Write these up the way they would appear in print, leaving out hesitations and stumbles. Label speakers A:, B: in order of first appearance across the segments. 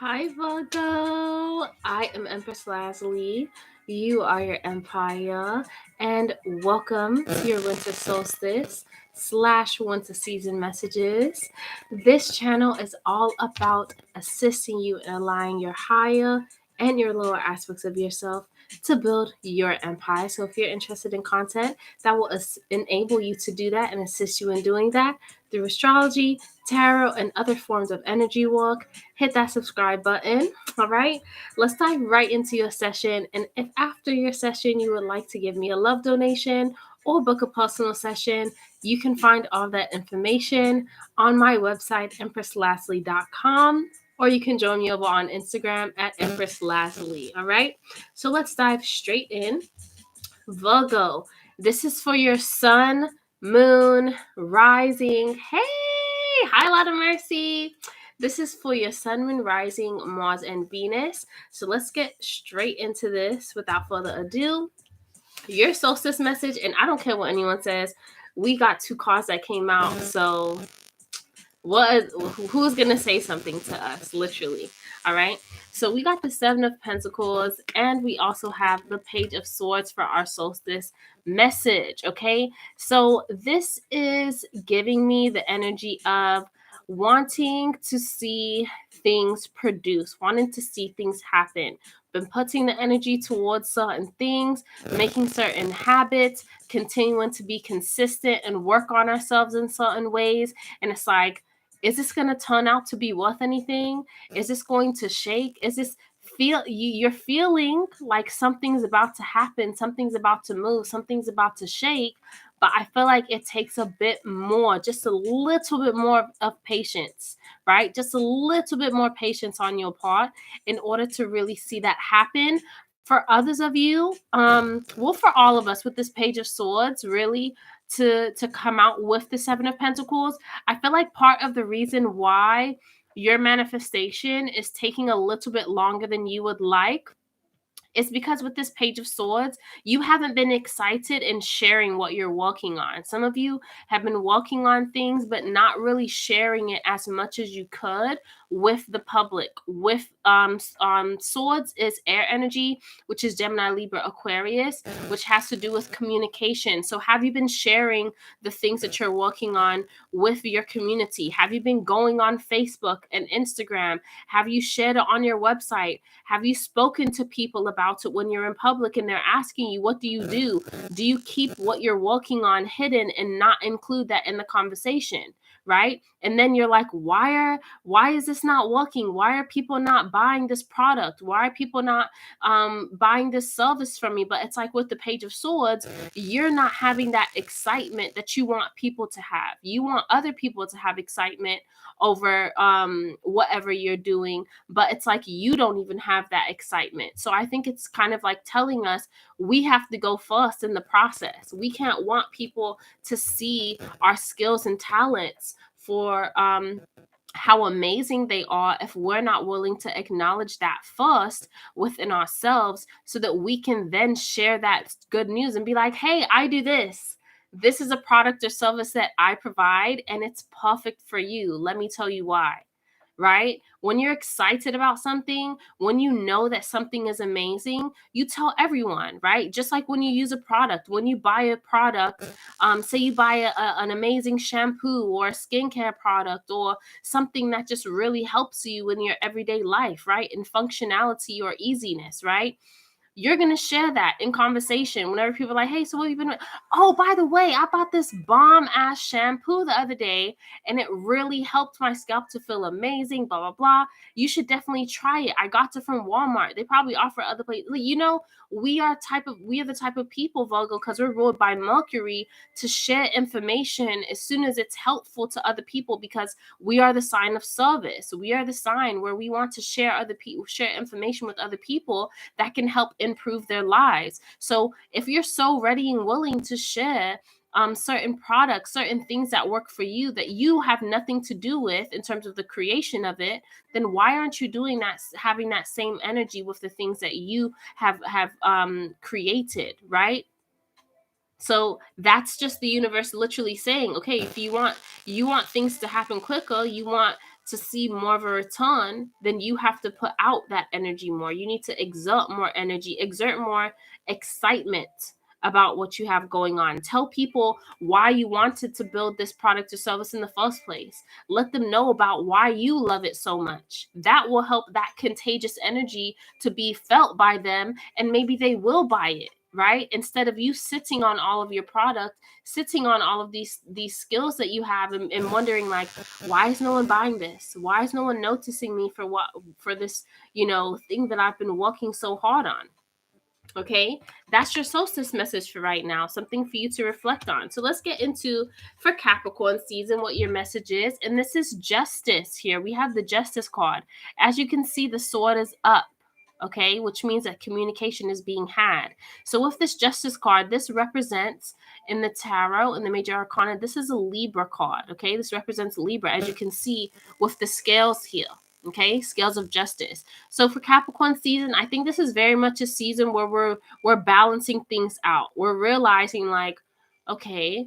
A: Hi, Virgo. I am Empress Lasley. You are your empire, and welcome to your winter solstice / winter season messages. This channel is all about assisting you in aligning your higher and your lower aspects of yourself to build your empire. So, if you're interested in content that will enable you to do that and assist you in doing that through astrology, tarot, and other forms of energy work, hit that subscribe button. All right, let's dive right into your session. And if after your session you would like to give me a love donation or book a personal session, you can find all that information on my website, empresslastly.com, or you can join me over on Instagram at empresslastly. All right, so let's dive straight in. Virgo, this is for your sun, moon, rising. Hey, hi, lot of mercy. This is for your sun, moon, rising, Mars, and Venus. So let's get straight into this without further ado. Your solstice message, and I don't care what anyone says, we got two cards that came out. So who's gonna say something to us, literally? All right, so we got the Seven of Pentacles, and we also have the Page of Swords for our solstice message. Okay, so this is giving me the energy of wanting to see things produce, wanting to see things happen. Been putting the energy towards certain things, making certain habits, continuing to be consistent and work on ourselves in certain ways. And it's like, is this going to turn out to be worth anything? Is this going to shake? Is this you're feeling like something's about to happen, something's about to move, something's about to shake, but I feel like it takes a bit more, just a little bit more of patience, right? Just a little bit more patience on your part in order to really see that happen. For others of you, well, for all of us with this Page of Swords, really, to come out with the Seven of Pentacles, I feel like part of the reason why your manifestation is taking a little bit longer than you would like is because with this Page of Swords, you haven't been excited in sharing what you're working on. Some of you have been working on things, but not really sharing it as much as you could with the public. With Swords is air energy, which is Gemini, Libra, Aquarius, which has to do with communication. So have you been sharing the things that you're working on with your community? Have you been going on Facebook and Instagram? Have you shared it on your website? Have you spoken to people about it when you're in public and they're asking you, what do you do? Do you keep what you're working on hidden and not include that in the conversation? Right? And then you're like, why is this not working? Why are people not buying this product? Why are people not buying this service from me? But it's like with the Page of Swords, you're not having that excitement that you want people to have. You want other people to have excitement over whatever you're doing, but it's like you don't even have that excitement. So I think it's kind of like telling us we have to go first in the process. We can't want people to see our skills and talents for how amazing they are if we're not willing to acknowledge that first within ourselves, so that we can then share that good news and be like, hey, I do this. This is a product or service that I provide, and it's perfect for you. Let me tell you why. Right? When you're excited about something, when you know that something is amazing, you tell everyone, right? Just like when you use a product, when you buy a product, say you buy an amazing shampoo or a skincare product or something that just really helps you in your everyday life, right? In functionality or easiness, right? You're going to share that in conversation whenever people are like, hey, so what have you been doing? Oh, by the way, I bought this bomb ass shampoo the other day and it really helped my scalp to feel amazing, blah, blah, blah. You should definitely try it. I got it from Walmart. They probably offer other places. You know, we are the type of people, Virgo, because we're ruled by Mercury, to share information as soon as it's helpful to other people, because we are the sign of service. We are the sign where we want to share information with other people that can help improve their lives. So if you're so ready and willing to share certain products, certain things that work for you that you have nothing to do with in terms of the creation of it, then why aren't you doing that, having that same energy with the things that you have created, right? So that's just the universe literally saying, okay, if you want things to happen quicker, you want to see more of a return, then you have to put out that energy more. You need to exert more energy, exert more excitement about what you have going on. Tell people why you wanted to build this product or service in the first place. Let them know about why you love it so much. That will help that contagious energy to be felt by them, and maybe they will buy it, right? Instead of you sitting on all of your product, sitting on all of these skills that you have, and wondering like, why is no one buying this? Why is no one noticing me for this, thing that I've been working so hard on? Okay, that's your solstice message for right now, something for you to reflect on. So let's get into, for Capricorn season, what your message is. And this is justice. Here we have the justice card. As you can see, the sword is up, okay, which means that communication is being had. So with this justice card, this represents, in the tarot, in the major arcana, this is a Libra card. Okay, this represents Libra, as you can see with the scales here. Okay, scales of justice. So for Capricorn season, I think this is very much a season where we're balancing things out. We're realizing like, okay,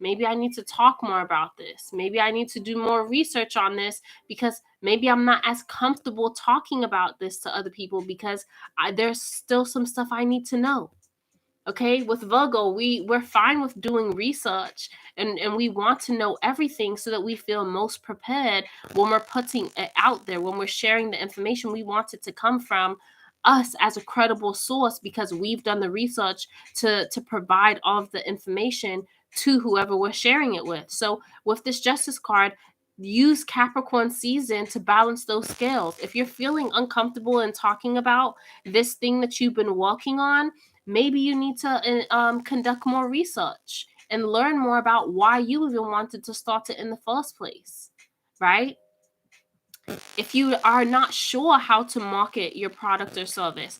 A: maybe I need to talk more about this. Maybe I need to do more research on this, because maybe I'm not as comfortable talking about this to other people, because there's still some stuff I need to know. Okay, with Virgo, we're fine with doing research, and we want to know everything so that we feel most prepared when we're putting it out there, when we're sharing the information. We want it to come from us as a credible source, because we've done the research to provide all of the information to whoever we're sharing it with. So with this justice card, use Capricorn season to balance those scales. If you're feeling uncomfortable in talking about this thing that you've been working on, maybe you need to conduct more research and learn more about why you even wanted to start it in the first place, right? If you are not sure how to market your product or service,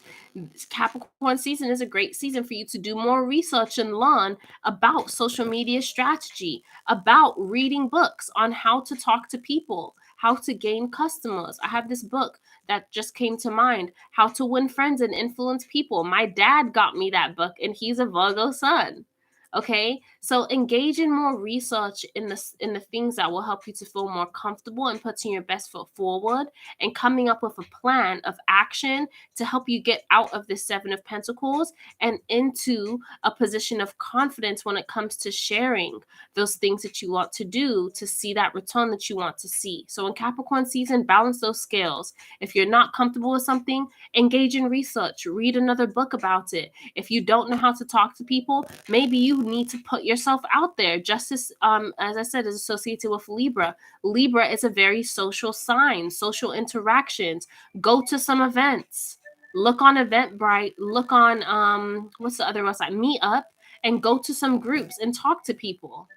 A: Capricorn season is a great season for you to do more research and learn about social media strategy, about reading books on how to talk to people, how to gain customers. I have this book that just came to mind, How to Win Friends and Influence People. My dad got me that book, and he's a Virgo sun. Okay, so engage in more research in the things that will help you to feel more comfortable and putting your best foot forward, and coming up with a plan of action to help you get out of this Seven of Pentacles and into a position of confidence when it comes to sharing those things that you want to do to see that return that you want to see. So in Capricorn season, balance those scales. If you're not comfortable with something, engage in research, read another book about it. If you don't know how to talk to people, maybe you need to put yourself out there. Justice, as I said, is associated with Libra. Libra is a very social sign, social interactions. Go to some events. Look on Eventbrite. Look on what's the other website? Meetup, and go to some groups and talk to people.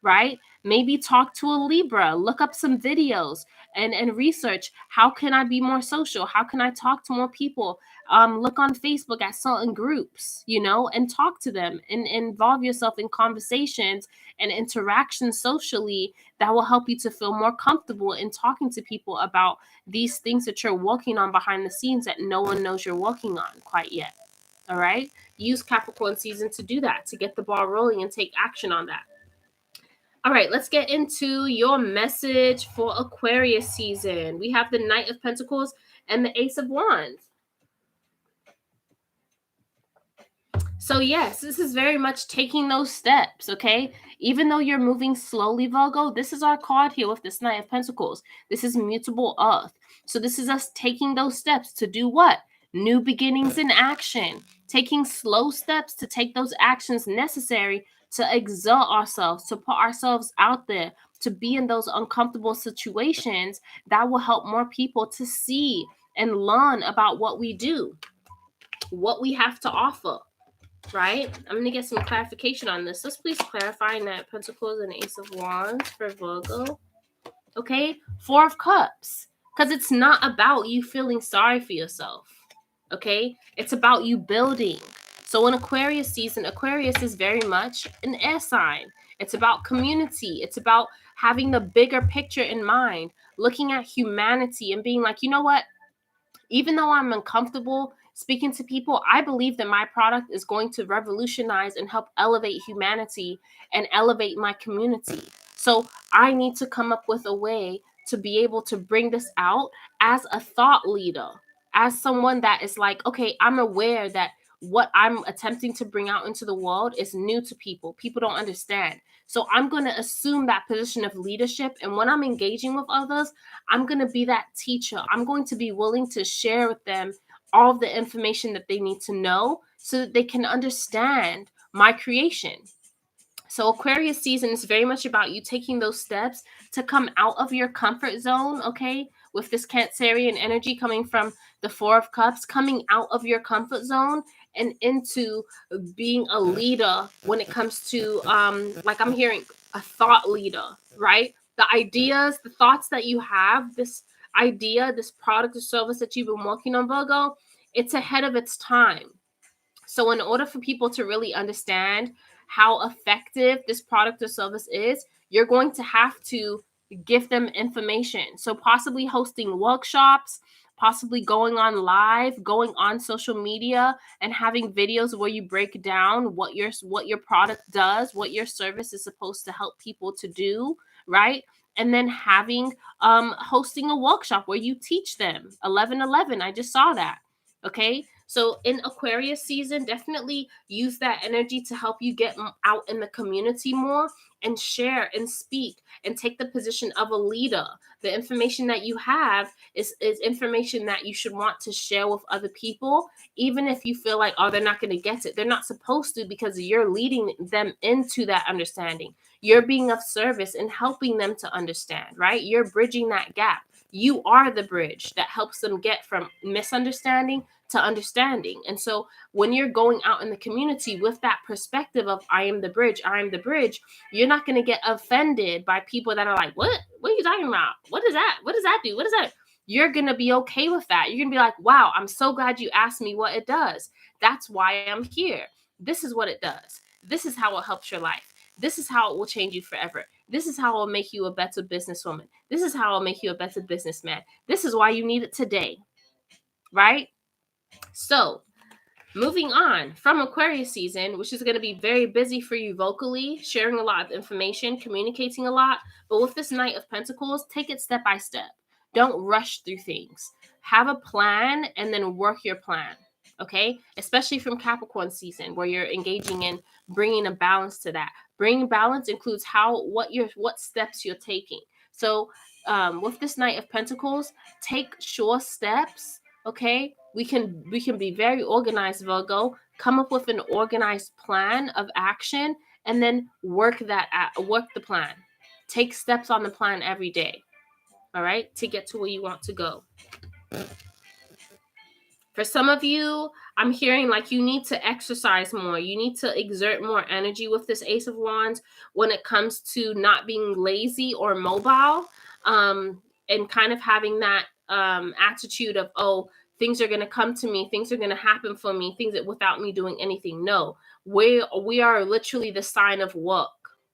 A: Right? Maybe talk to a Libra, look up some videos and research. How can I be more social? How can I talk to more people? Look on Facebook at certain groups, and talk to them, and involve yourself in conversations and interactions socially that will help you to feel more comfortable in talking to people about these things that you're working on behind the scenes that no one knows you're working on quite yet. All right? Use Capricorn season to do that, to get the ball rolling and take action on that. All right, let's get into your message for Aquarius season. We have the Knight of Pentacles and the Ace of Wands. So yes, this is very much taking those steps, okay? Even though you're moving slowly, Virgo, this is our card here with this Knight of Pentacles. This is mutable earth. So this is us taking those steps to do what? New beginnings in action. Taking slow steps to take those actions necessary to exert ourselves, to put ourselves out there, to be in those uncomfortable situations that will help more people to see and learn about what we do, what we have to offer. Right? I'm going to get some clarification on this. Let's please clarify Knight of Pentacles and Ace of Wands for Virgo. Okay? Four of Cups. Because it's not about you feeling sorry for yourself. Okay? It's about you building. So in Aquarius season, Aquarius is very much an air sign. It's about community. It's about having the bigger picture in mind. Looking at humanity and being like, you know what? Even though I'm uncomfortable speaking to people, I believe that my product is going to revolutionize and help elevate humanity and elevate my community. So I need to come up with a way to be able to bring this out as a thought leader, as someone that is like, okay, I'm aware that what I'm attempting to bring out into the world is new to people. People don't understand. So I'm going to assume that position of leadership. And when I'm engaging with others, I'm going to be that teacher. I'm going to be willing to share with them all of the information that they need to know so that they can understand my creation. So Aquarius season is very much about you taking those steps to come out of your comfort zone, okay? With this Cancerian energy coming from the Four of Cups, coming out of your comfort zone and into being a leader when it comes to, like I'm hearing, a thought leader, right? The ideas, the thoughts that you have, this idea, this product or service that you've been working on, Virgo, it's ahead of its time. So in order for people to really understand how effective this product or service is, you're going to have to give them information. So possibly hosting workshops, possibly going on live, going on social media and having videos where you break down what your product does, what your service is supposed to help people to do, right? And then having hosting a workshop where you teach them 11:11. I just saw that. Okay, so in Aquarius season, definitely use that energy to help you get out in the community more and share and speak and take the position of a leader. The information that you have is information that you should want to share with other people, even if you feel like, oh, they're not going to get it. They're not supposed to, because you're leading them into that understanding. You're being of service and helping them to understand, right? You're bridging that gap. You are the bridge that helps them get from misunderstanding to understanding. And so when you're going out in the community with that perspective of I am the bridge, you're not going to get offended by people that are like, what are you talking about? What is that? What does that do? What is that? You're going to be okay with that. You're going to be like, wow, I'm so glad you asked me what it does. That's why I'm here. This is what it does. This is how it helps your life. This is how it will change you forever. This is how it will make you a better businesswoman. This is how it will make you a better businessman. This is why you need it today, right? So, moving on from Aquarius season, which is going to be very busy for you vocally, sharing a lot of information, communicating a lot. But with this Knight of Pentacles, take it step by step. Don't rush through things. Have a plan and then work your plan. Okay, especially from Capricorn season, where you're engaging in bringing a balance to that. Bringing balance includes what steps you're taking. So, with this Knight of Pentacles, take sure steps. Okay, we can be very organized, Virgo. Come up with an organized plan of action and then work the plan. Take steps on the plan every day. All right, to get to where you want to go. For some of you, I'm hearing like you need to exercise more. You need to exert more energy with this Ace of Wands when it comes to not being lazy or mobile, and kind of having that attitude of, oh, things are going to come to me, things are going to happen for me, things that without me doing anything. No, we are literally the sign of work.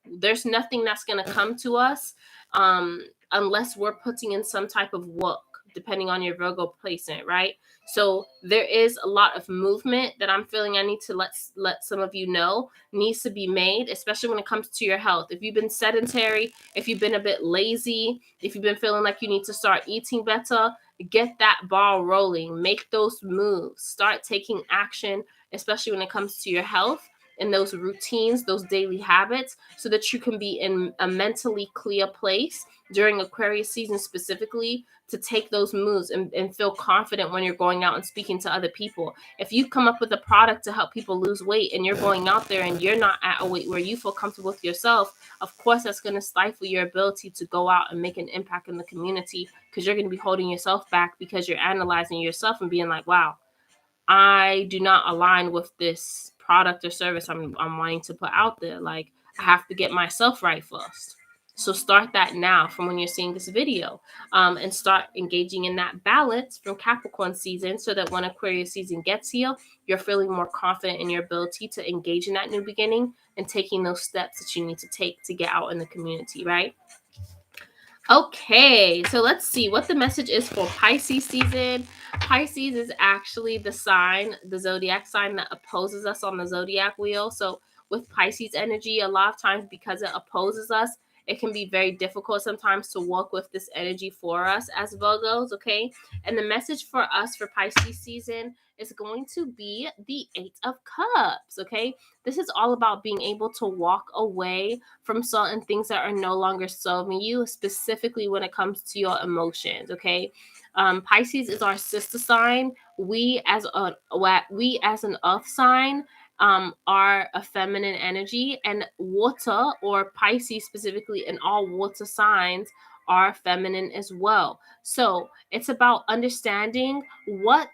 A: There's nothing that's going to come to us unless we're putting in some type of work, depending on your Virgo placement, right? So there is a lot of movement that I'm feeling I need to let some of you know needs to be made, especially when it comes to your health. If you've been sedentary, if you've been a bit lazy, if you've been feeling like you need to start eating better, get that ball rolling, make those moves, start taking action, especially when it comes to your health and those routines, those daily habits, so that you can be in a mentally clear place during Aquarius season specifically to take those moves and feel confident when you're going out and speaking to other people. If you come up with a product to help people lose weight and you're going out there and you're not at a weight where you feel comfortable with yourself, of course that's going to stifle your ability to go out and make an impact in the community, because you're going to be holding yourself back because you're analyzing yourself and being like, wow, I do not align with this product or service I'm wanting to put out there. Like, I have to get myself right first. So start that now from when you're seeing this video, and start engaging in that balance from Capricorn season, so that when Aquarius season gets here, you're feeling more confident in your ability to engage in that new beginning and taking those steps that you need to take to get out in the community, right? Okay, so let's see what the message is for Pisces season. Pisces is actually the zodiac sign that opposes us on the zodiac wheel. So with Pisces energy, a lot of times because it opposes us, It can be very difficult sometimes to work with this energy for us as Virgos, okay? And the message for us for Pisces season is going to be the Eight of Cups, okay? This is all about being able to walk away from certain things that are no longer serving you, specifically when it comes to your emotions, okay? Pisces is our sister sign. We as an earth sign are a feminine energy, and water, or Pisces specifically, and all water signs are feminine as well. So it's about understanding what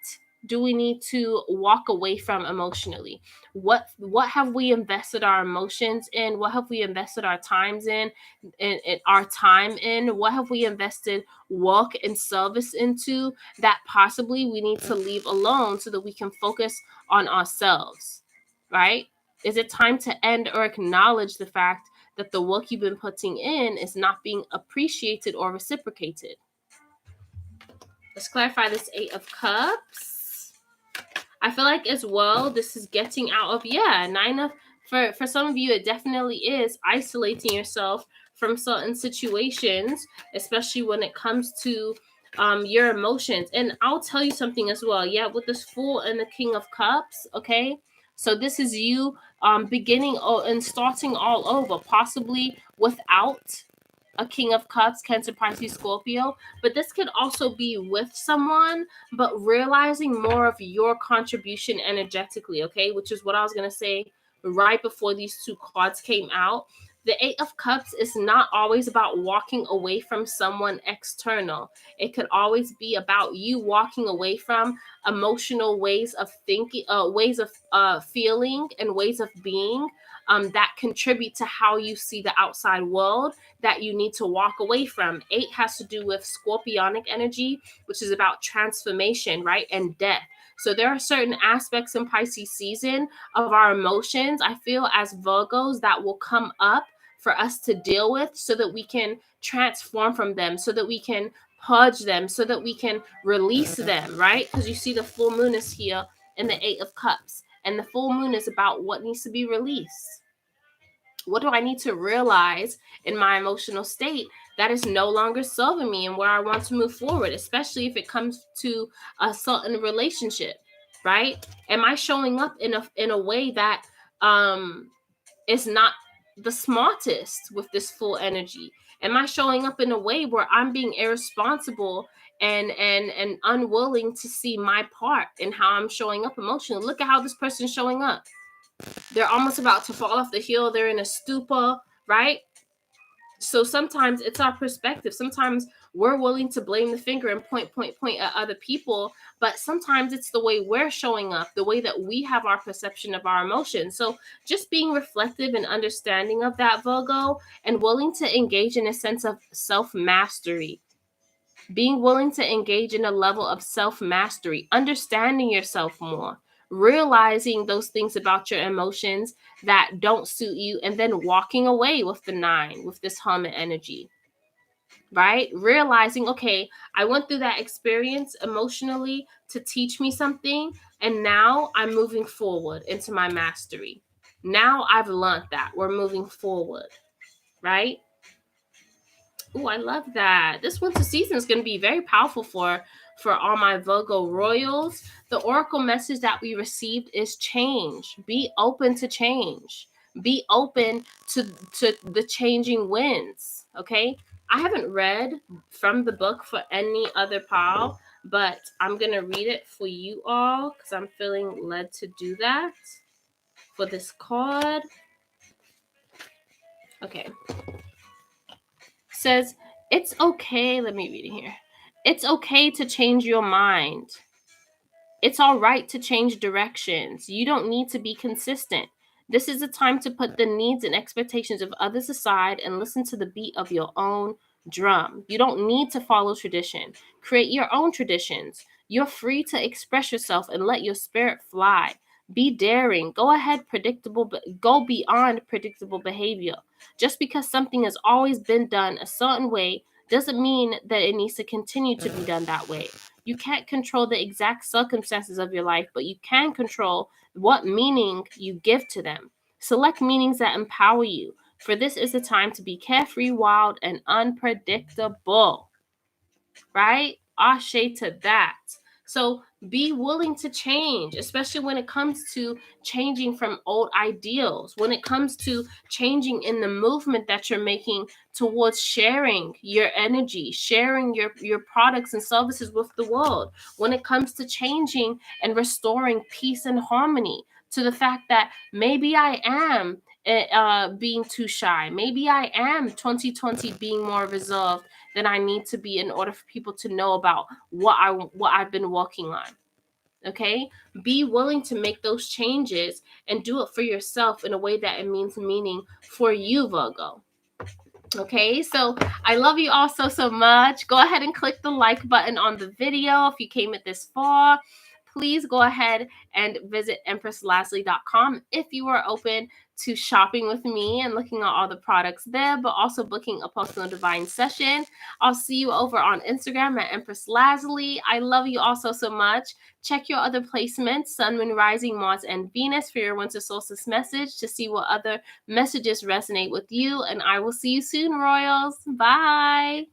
A: do we need to walk away from emotionally. What have we invested our emotions in? What have we invested our times in our time in? What have we invested work and service into that possibly we need to leave alone so that we can focus on ourselves, right? Is it time to end or acknowledge the fact that the work you've been putting in is not being appreciated or reciprocated? Let's clarify this Eight of Cups. I feel like as well, this is getting out of, nine of, for some of you, it definitely is isolating yourself from certain situations, especially when it comes to your emotions. And I'll tell you something as well. Yeah, with this Fool and the King of Cups, okay? So this is you beginning and starting all over, possibly without a King of Cups, Cancer, Pisces, Scorpio, but this could also be with someone, but realizing more of your contribution energetically, okay? Which is what I was going to say right before these two cards came out. The Eight of Cups is not always about walking away from someone external. It could always be about you walking away from emotional ways of thinking, ways of feeling, and ways of being that contribute to how you see the outside world, that you need to walk away from. Eight has to do with scorpionic energy, which is about transformation, right? And death. So there are certain aspects in Pisces season of our emotions, I feel, as Virgos, that will come up for us to deal with so that we can transform from them, so that we can purge them, so that we can release them, right? Because you see the full moon is here in the Eight of Cups, and the full moon is about what needs to be released. What do I need to realize in my emotional state that is no longer serving me and where I want to move forward, especially if it comes to a certain relationship, right? Am I showing up in a way that is not the smartest with this full energy? Am I showing up in a way where I'm being irresponsible and unwilling to see my part in how I'm showing up emotionally? Look at how this person's showing up. They're almost about to fall off the hill. They're in a stupor, right? So sometimes it's our perspective. Sometimes we're willing to blame the finger and point at other people, but sometimes it's the way we're showing up, the way that we have our perception of our emotions. So just being reflective and understanding of that, Virgo, and willing to engage in a sense of self-mastery. Being willing to engage in a level of self-mastery, understanding yourself more, realizing those things about your emotions that don't suit you, and then walking away with the nine, with this hermit energy, right? Realizing, okay, I went through that experience emotionally to teach me something, and now I'm moving forward into my mastery. Now I've learned that. We're moving forward, right? Oh, I love that. This winter season is going to be very powerful for all my Virgo royals. The oracle message that we received is change. Be open to change. Be open to the changing winds. Okay. I haven't read from the book for any other pile, but I'm going to read it for you all because I'm feeling led to do that for this card. Okay. Says, it's okay. Let me read it here. It's okay to change your mind. It's all right to change directions. You don't need to be consistent. This is a time to put the needs and expectations of others aside and listen to the beat of your own drum. You don't need to follow tradition. Create your own traditions. You're free to express yourself and let your spirit fly. Be daring. Go beyond predictable behavior. Just because something has always been done a certain way doesn't mean that it needs to continue to be done that way. You can't control the exact circumstances of your life, but you can control what meaning you give to them. Select meanings that empower you. For this is the time to be carefree, wild, and unpredictable. Right? Ashe to that. So be willing to change, especially when it comes to changing from old ideals, when it comes to changing in the movement that you're making towards sharing your energy, sharing your products and services with the world, when it comes to changing and restoring peace and harmony, to the fact that maybe I am being too shy. Maybe I am 2020 being more reserved than I need to be in order for people to know about what I've been working on. Okay? Be willing to make those changes and do it for yourself in a way that it means meaning for you, Virgo. Okay, so I love you all so much. Go ahead and click the like button on the video if you came it this far. Please go ahead and visit EmpressLaslie.com if you are open to shopping with me and looking at all the products there, but also booking a personal divine session. I'll see you over on Instagram at Empress Laslie. I love you all so much. Check your other placements, Sun, Moon, Rising, Mars, and Venus for your winter solstice message to see what other messages resonate with you. And I will see you soon, Royals. Bye.